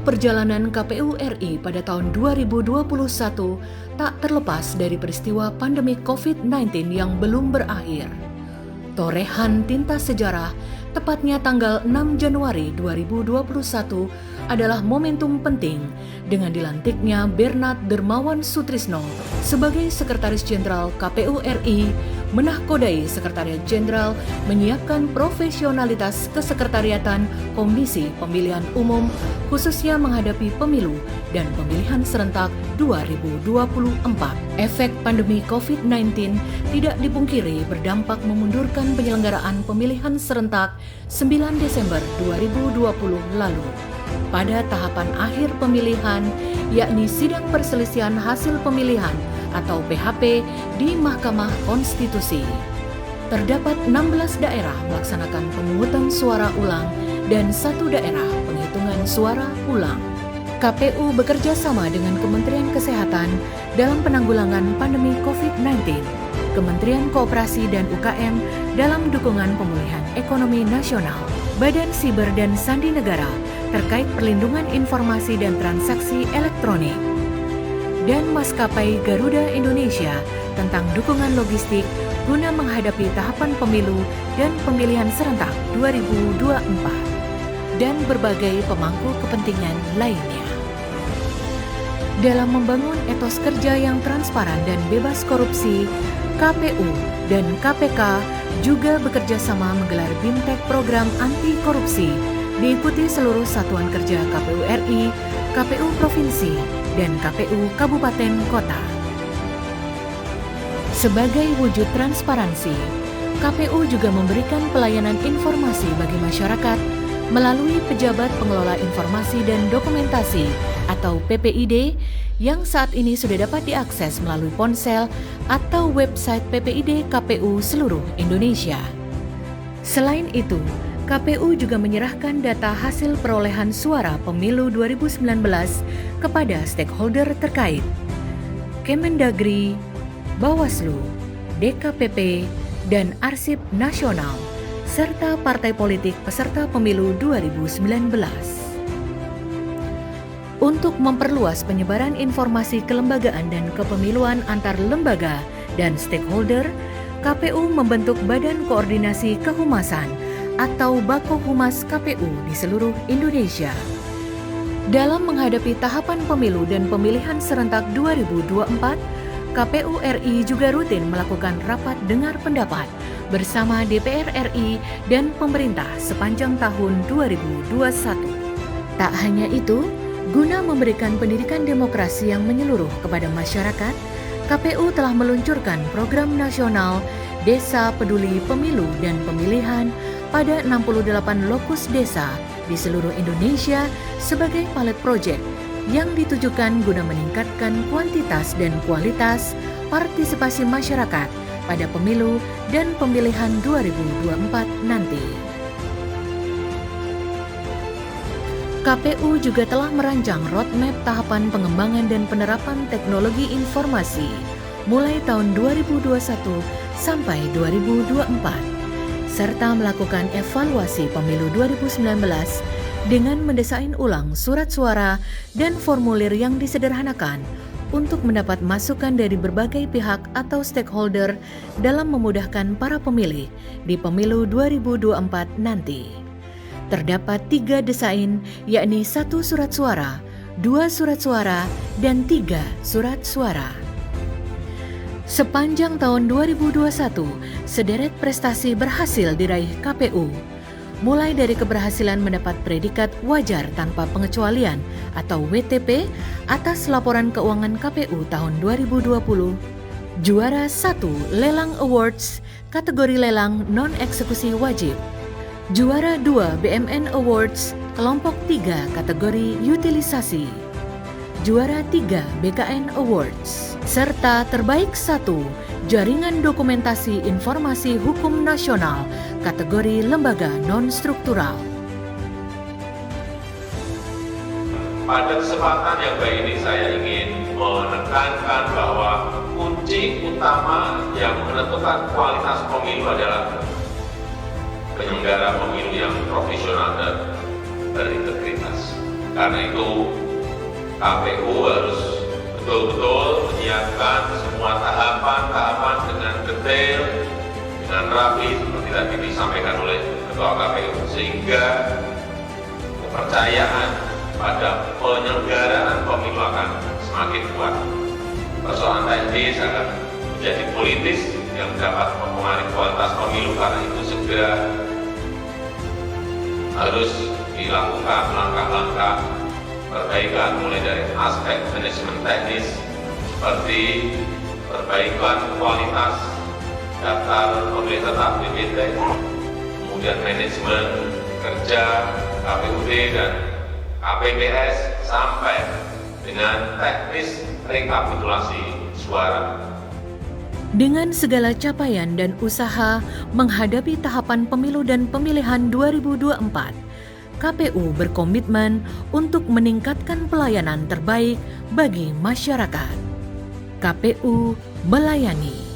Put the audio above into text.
perjalanan KPU RI pada tahun 2021 tak terlepas dari peristiwa pandemi COVID-19 yang belum berakhir. Torehan tinta sejarah, tepatnya tanggal 6 Januari 2021 adalah momentum penting dengan dilantiknya Bernard Dermawan Sutrisno sebagai Sekretaris Jenderal KPU RI, menahkodai Sekretariat Jenderal menyiapkan profesionalitas kesekretariatan Komisi Pemilihan Umum khususnya menghadapi pemilu dan pemilihan serentak 2024. Efek pandemi COVID-19 tidak dipungkiri berdampak memundurkan penyelenggaraan pemilihan serentak 9 Desember 2020 lalu. Pada tahapan akhir pemilihan, yakni sidang perselisihan hasil pemilihan atau PHP di Mahkamah Konstitusi. Terdapat 16 daerah melaksanakan pemungutan suara ulang dan 1 daerah penghitungan suara ulang. KPU bekerja sama dengan Kementerian Kesehatan dalam penanggulangan pandemi COVID-19, Kementerian Koperasi dan UKM dalam dukungan pemulihan ekonomi nasional, Badan Siber dan Sandi Negara terkait perlindungan informasi dan transaksi elektronik, dan Maskapai Garuda Indonesia tentang dukungan logistik guna menghadapi tahapan pemilu dan pemilihan serentak 2024, dan berbagai pemangku kepentingan lainnya. Dalam membangun etos kerja yang transparan dan bebas korupsi, KPU dan KPK juga bekerja sama menggelar BIMTEK program anti korupsi, diikuti seluruh satuan kerja KPU RI, KPU Provinsi, dan KPU Kabupaten Kota. Sebagai wujud transparansi, KPU juga memberikan pelayanan informasi bagi masyarakat melalui Pejabat Pengelola Informasi dan Dokumentasi atau PPID yang saat ini sudah dapat diakses melalui ponsel atau website PPID KPU seluruh Indonesia. Selain itu, KPU juga menyerahkan data hasil perolehan suara pemilu 2019 kepada stakeholder terkait, Kemendagri, Bawaslu, DKPP, dan Arsip Nasional, serta partai politik peserta pemilu 2019. Untuk memperluas penyebaran informasi kelembagaan dan kepemiluan antar lembaga dan stakeholder, KPU membentuk Badan Koordinasi Kehumasan atau Bakohumas KPU di seluruh Indonesia. Dalam menghadapi tahapan pemilu dan pemilihan serentak 2024, KPU RI juga rutin melakukan rapat dengar pendapat bersama DPR RI dan pemerintah sepanjang tahun 2021. Tak hanya itu, guna memberikan pendidikan demokrasi yang menyeluruh kepada masyarakat, KPU telah meluncurkan program nasional Desa Peduli Pemilu dan Pemilihan pada 68 lokus desa di seluruh Indonesia sebagai pilot project yang ditujukan guna meningkatkan kuantitas dan kualitas partisipasi masyarakat pada pemilu dan pemilihan 2024 nanti. KPU juga telah merancang roadmap tahapan pengembangan dan penerapan teknologi informasi mulai tahun 2021 sampai 2024. Serta melakukan evaluasi pemilu 2019 dengan mendesain ulang surat suara dan formulir yang disederhanakan untuk mendapat masukan dari berbagai pihak atau stakeholder dalam memudahkan para pemilih di pemilu 2024 nanti. Terdapat 3 desain, yakni 1 surat suara, 2 surat suara, dan 3 surat suara. Sepanjang tahun 2021, sederet prestasi berhasil diraih KPU, mulai dari keberhasilan mendapat predikat wajar tanpa pengecualian atau WTP atas laporan keuangan KPU tahun 2020, juara 1 Lelang Awards kategori lelang non-eksekusi wajib, juara 2 BMN Awards kelompok 3 kategori utilisasi, juara 3 BKN Awards, serta terbaik 1 Jaringan Dokumentasi Informasi Hukum Nasional kategori lembaga non-struktural. Pada kesempatan yang baik ini saya ingin menekankan bahwa kunci utama yang menentukan kualitas pemilu adalah penyelenggara pemilu yang profesional dan berintegritas. Karena itu KPU harus betul-betul menyiapkan semua tahapan-tahapan dengan detail, dengan rapi seperti tadi disampaikan oleh Ketua KPU, sehingga kepercayaan pada penyelenggaraan pemilu akan semakin kuat. Persoalan teknis akan menjadi politis yang dapat mempengaruhi kualitas pemilu, karena itu segera harus dilakukan langkah-langkah perbaikan mulai dari aspek manajemen teknis seperti perbaikan kualitas daftar pemilih tetap DPT, kemudian manajemen kerja KPUD dan KPPS sampai dengan teknis rekapitulasi suara. Dengan segala capaian dan usaha menghadapi tahapan pemilu dan pemilihan 2024, KPU berkomitmen untuk meningkatkan pelayanan terbaik bagi masyarakat. KPU melayani.